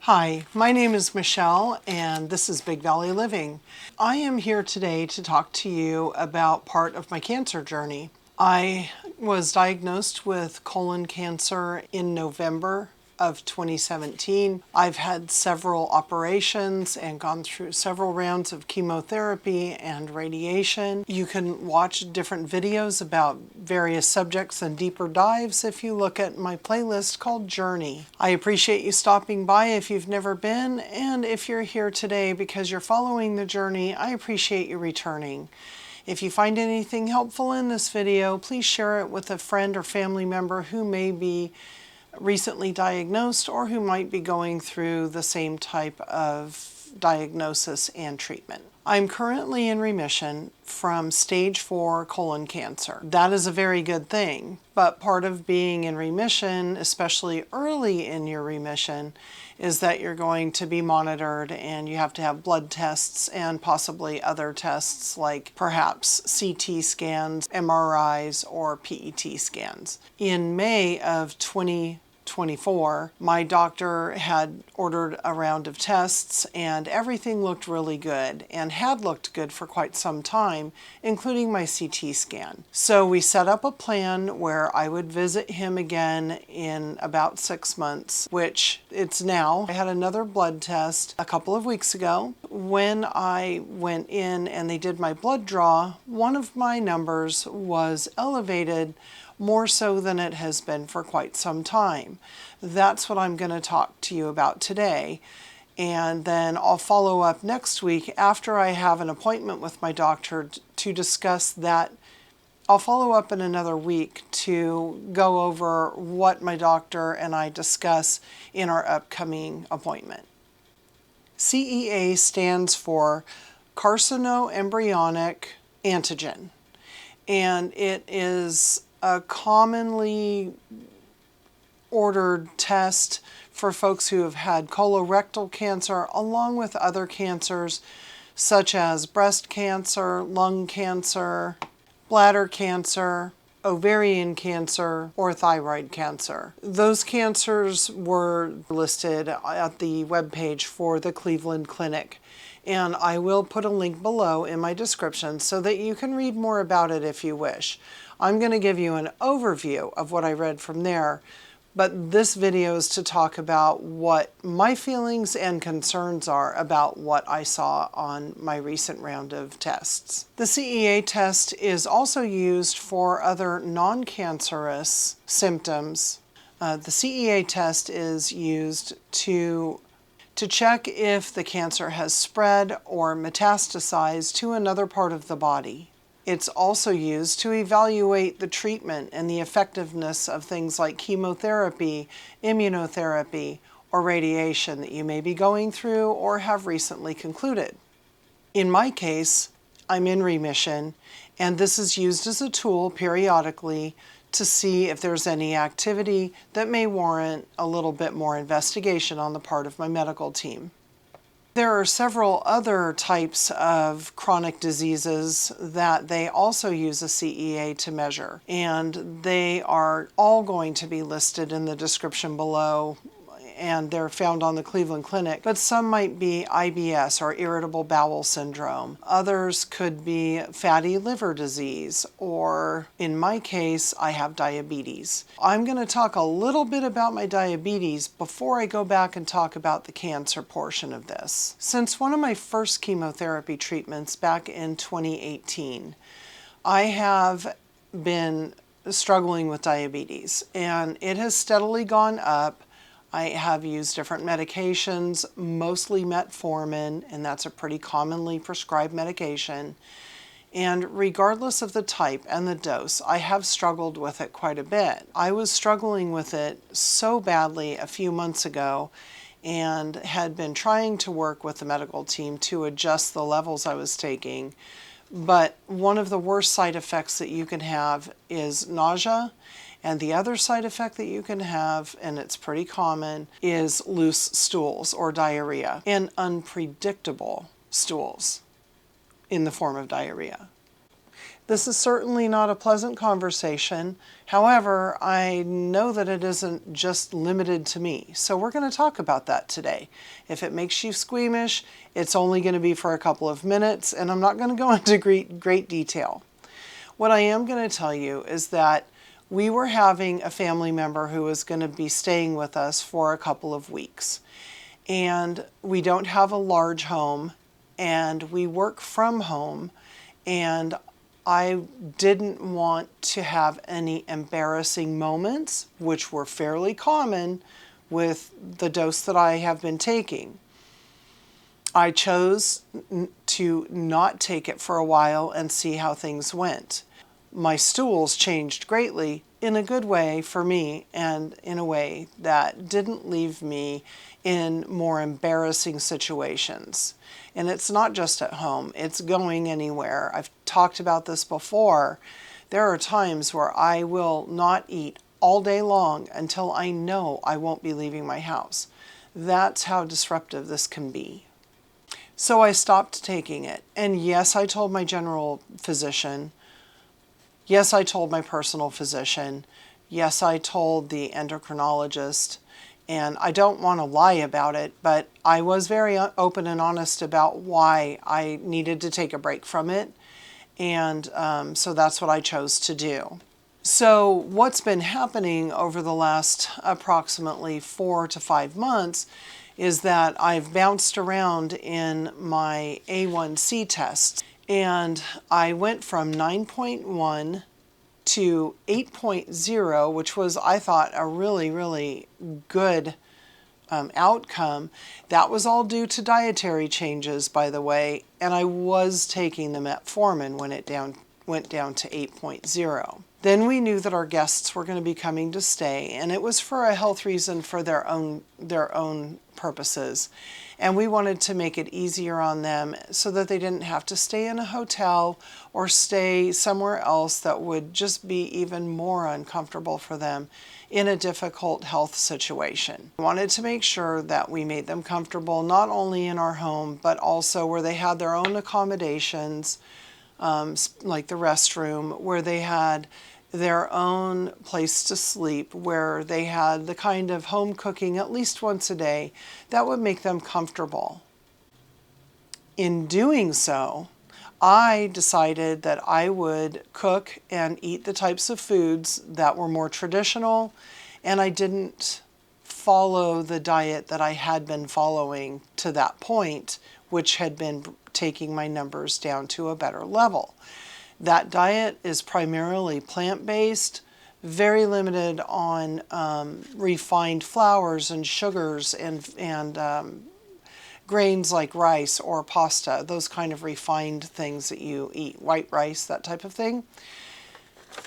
Hi, my name is Michelle and this is Big Valley Living. I am here today to talk to you about part of my cancer journey. I was diagnosed with colon cancer in November of 2017. I've had several operations and gone through several rounds of chemotherapy and radiation. You can watch different videos about various subjects and deeper dives if you look at my playlist called Journey. I appreciate you stopping by if you've never been, and if you're here today because you're following the journey, I appreciate you returning. If you find anything helpful in this video, please share it with a friend or family member who may be recently diagnosed or who might be going through the same type of diagnosis and treatment. I'm currently in remission from stage 4 colon cancer. That is a very good thing, but part of being in remission, especially early in your remission, is that you're going to be monitored and you have to have blood tests and possibly other tests like perhaps CT scans, MRIs, or PET scans. In May of 2024, my doctor had ordered a round of tests and everything looked really good and had looked good for quite some time, including my CT scan. So we set up a plan where I would visit him again in about 6 months, which it's now. I had another blood test a couple of weeks ago. When I went in and they did my blood draw, one of my numbers was elevated more so than it has been for quite some time. That's what I'm going to talk to you about today. And then I'll follow up next week after I have an appointment with my doctor to discuss that. I'll follow up in another week to go over what my doctor and I discuss in our upcoming appointment. CEA stands for carcinoembryonic antigen, and it is a commonly ordered test for folks who have had colorectal cancer along with other cancers such as breast cancer, lung cancer, bladder cancer, ovarian cancer, or thyroid cancer. Those cancers were listed at the webpage for the Cleveland Clinic, and I will put a link below in my description so that you can read more about it if you wish. I'm going to give you an overview of what I read from there, but this video is to talk about what my feelings and concerns are about what I saw on my recent round of tests. The CEA test is also used for other non-cancerous symptoms. The CEA test is used to check if the cancer has spread or metastasized to another part of the body. It's also used to evaluate the treatment and the effectiveness of things like chemotherapy, immunotherapy, or radiation that you may be going through or have recently concluded. In my case, I'm in remission, and this is used as a tool periodically to see if there's any activity that may warrant a little bit more investigation on the part of my medical team. There are several other types of chronic diseases that they also use a CEA to measure, and they are all going to be listed in the description below, and they're found on the Cleveland Clinic, but some might be IBS or irritable bowel syndrome. Others could be fatty liver disease, or in my case, I have diabetes. I'm going to talk a little bit about my diabetes before I go back and talk about the cancer portion of this. Since one of my first chemotherapy treatments back in 2018, I have been struggling with diabetes, and it has steadily gone up. I have used different medications, mostly metformin, and that's a pretty commonly prescribed medication. And regardless of the type and the dose, I have struggled with it quite a bit. I was struggling with it so badly a few months ago and had been trying to work with the medical team to adjust the levels I was taking. But one of the worst side effects that you can have is nausea. And the other side effect that you can have, and it's pretty common, is loose stools or diarrhea, and unpredictable stools in the form of diarrhea. This is certainly not a pleasant conversation. However, I know that it isn't just limited to me. So we're going to talk about that today. If it makes you squeamish, it's only going to be for a couple of minutes, and I'm not going to go into great detail. What I am going to tell you is that we were having a family member who was going to be staying with us for a couple of weeks. And we don't have a large home, and we work from home, and I didn't want to have any embarrassing moments, which were fairly common with the dose that I have been taking. I chose to not take it for a while and see how things went. My stools changed greatly in a good way for me, and in a way that didn't leave me in more embarrassing situations. And it's not just at home, it's going anywhere. I've talked about this before. There are times where I will not eat all day long until I know I won't be leaving my house. That's how disruptive this can be. So I stopped taking it. And yes, I told my general physician. Yes, I told my personal physician. Yes, I told the endocrinologist. And I don't want to lie about it, but I was very open and honest about why I needed to take a break from it. And so that's what I chose to do. So what's been happening over the last approximately 4 to 5 months is that I've bounced around in my A1C tests. And I went from 9.1 to 8.0, which was, I thought, a really good outcome. That was all due to dietary changes, by the way, and I was taking the metformin when it went down to 8.0. Then we knew that our guests were going to be coming to stay, and it was for a health reason for their own purposes. And we wanted to make it easier on them so that they didn't have to stay in a hotel or stay somewhere else that would just be even more uncomfortable for them in a difficult health situation. We wanted to make sure that we made them comfortable not only in our home, but also where they had their own accommodations, like the restroom, where they had their own place to sleep, where they had the kind of home cooking at least once a day that would make them comfortable. In doing so, I decided that I would cook and eat the types of foods that were more traditional, and I didn't follow the diet that I had been following to that point, which had been taking my numbers down to a better level. That diet is primarily plant-based, very limited on refined flours and sugars and grains like rice or pasta, those kind of refined things that you eat, white rice, that type of thing.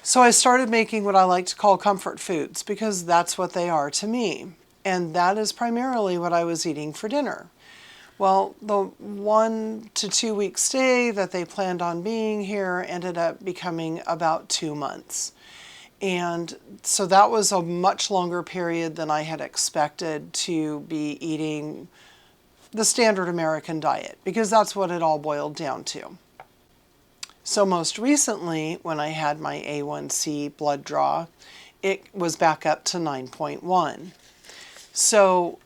So I started making what I like to call comfort foods, because that's what they are to me. And that is primarily what I was eating for dinner. Well, the 1 to 2 week stay that they planned on being here ended up becoming about 2 months. And so that was a much longer period than I had expected to be eating the standard American diet, because that's what it all boiled down to. So most recently, when I had my A1C blood draw, it was back up to 9.1. So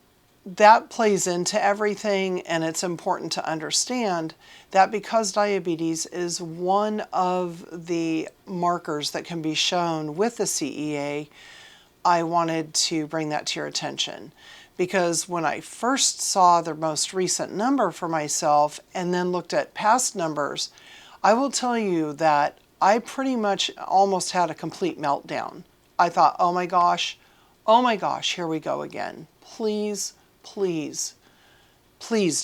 that plays into everything, and it's important to understand that because diabetes is one of the markers that can be shown with the CEA, I wanted to bring that to your attention. Because when I first saw the most recent number for myself and then looked at past numbers, I will tell you that I pretty much almost had a complete meltdown. I thought, oh my gosh, here we go again. Please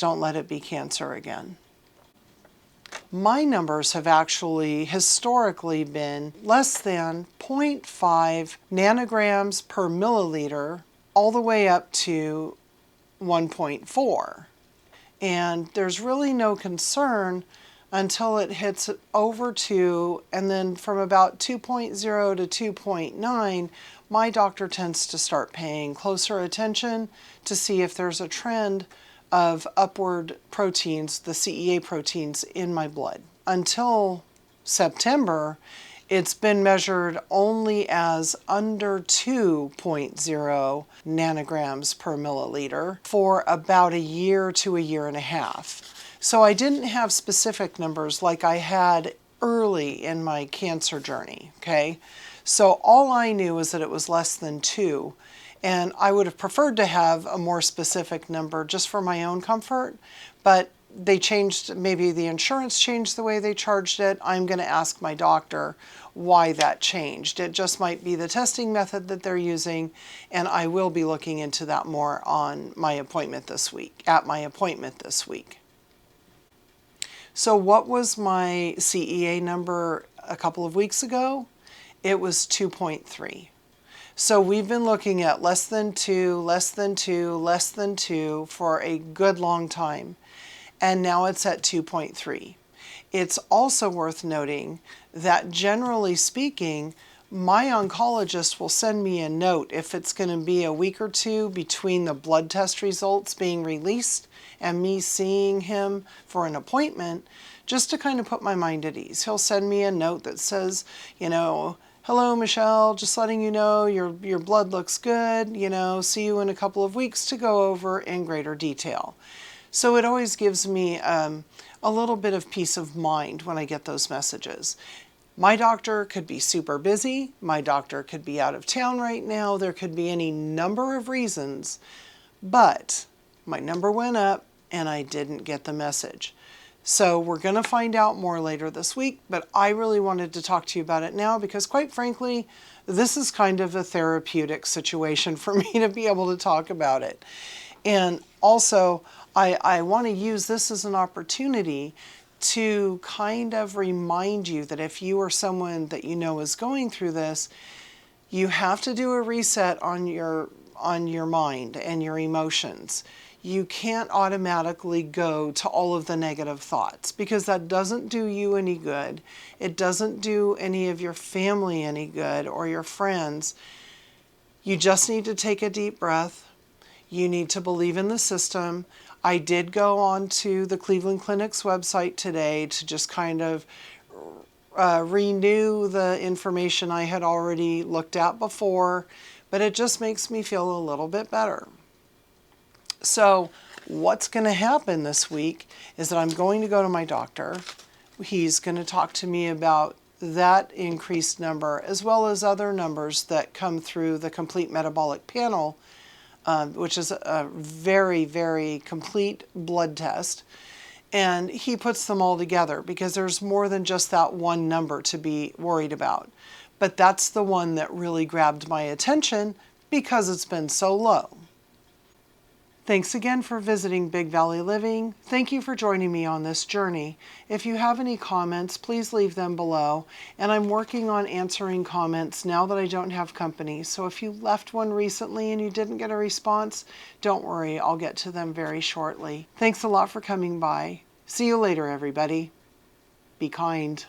don't let it be cancer again. My numbers have actually historically been less than 0.5 nanograms per milliliter all the way up to 1.4. And there's really no concern until it hits over 2, and then from about 2.0 to 2.9, my doctor tends to start paying closer attention to see if there's a trend of upward proteins, the CEA proteins, in my blood. Until September, it's been measured only as under 2.0 nanograms per milliliter for about a year to a year and a half. So I didn't have specific numbers like I had early in my cancer journey, okay? So all I knew was that it was less than 2, and I would have preferred to have a more specific number just for my own comfort, but they changed, maybe the insurance changed the way they charged it. I'm going to ask my doctor why that changed. It just might be the testing method that they're using, and I will be looking into that more on my appointment this week, at my appointment this week. So what was my CEA number a couple of weeks ago? It was 2.3. So we've been looking at less than 2, less than 2, less than 2 for a good long time. And now it's at 2.3. It's also worth noting that generally speaking, my oncologist will send me a note if it's going to be a week or two between the blood test results being released and me seeing him for an appointment, just to kind of put my mind at ease. He'll send me a note that says, you know, hello, Michelle, just letting you know your blood looks good, you know, see you in a couple of weeks to go over in greater detail. So it always gives me a little bit of peace of mind when I get those messages. My doctor could be super busy. My doctor could be out of town right now. There could be any number of reasons, but my number went up and I didn't get the message. So we're going to find out more later this week, but I really wanted to talk to you about it now because quite frankly, this is kind of a therapeutic situation for me to be able to talk about it. And also, I want to use this as an opportunity to kind of remind you that if you or someone that you know is going through this, you have to do a reset on your mind and your emotions. You can't automatically go to all of the negative thoughts because that doesn't do you any good. It doesn't do any of your family any good or your friends. You just need to take a deep breath. You need to believe in the system. I did go on to the Cleveland Clinic's website today to just kind of renew the information I had already looked at before, but it just makes me feel a little bit better. So what's going to happen this week is that I'm going to go to my doctor. He's going to talk to me about that increased number as well as other numbers that come through the complete metabolic panel, which is a very, very complete blood test. And he puts them all together because there's more than just that one number to be worried about. But that's the one that really grabbed my attention because it's been so low. Thanks again for visiting Big Valley Living. Thank you for joining me on this journey. If you have any comments, please leave them below. And I'm working on answering comments now that I don't have company. So if you left one recently and you didn't get a response, don't worry, I'll get to them very shortly. Thanks a lot for coming by. See you later, everybody. Be kind.